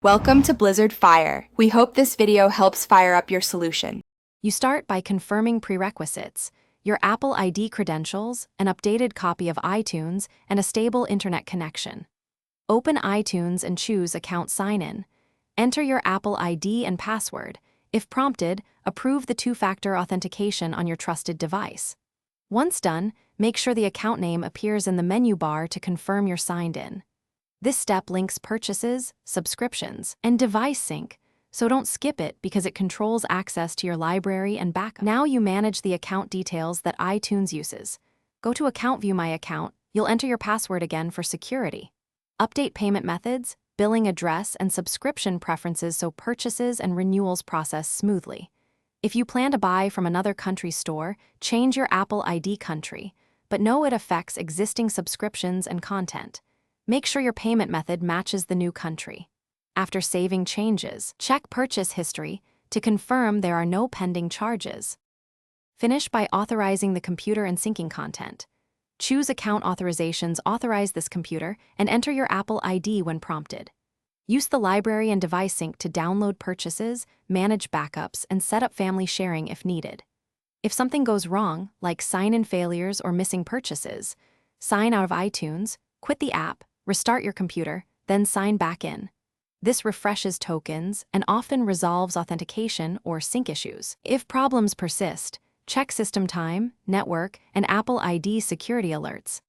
Welcome to Blizzard Fire. We hope this video helps fire up your solution. You start by confirming prerequisites, your Apple ID credentials, an updated copy of iTunes, and a stable internet connection. Open iTunes and choose Account Sign-In. Enter your Apple ID and password. If prompted, approve the two-factor authentication on your trusted device. Once done, make sure the account name appears in the menu bar to confirm you're signed in. This step links purchases, subscriptions, and device sync, so don't skip it because it controls access to your library and backup. Now you manage the account details that iTunes uses. Go to Account View My Account. You'll enter your password again for security. Update payment methods, billing address, and subscription preferences so purchases and renewals process smoothly. If you plan to buy from another country's store, change your Apple ID country, but know it affects existing subscriptions and content. Make sure your payment method matches the new country. After saving changes, check purchase history to confirm there are no pending charges. Finish by authorizing the computer and syncing content. Choose Account Authorizations, authorize this computer, and enter your Apple ID when prompted. Use the library and device sync to download purchases, manage backups, and set up family sharing if needed. If something goes wrong, like sign-in failures or missing purchases, sign out of iTunes, quit the app, restart your computer, then sign back in. This refreshes tokens and often resolves authentication or sync issues. If problems persist, check system time, network, and Apple ID security alerts.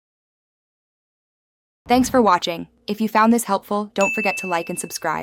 Thanks for watching. If you found this helpful, don't forget to like and subscribe.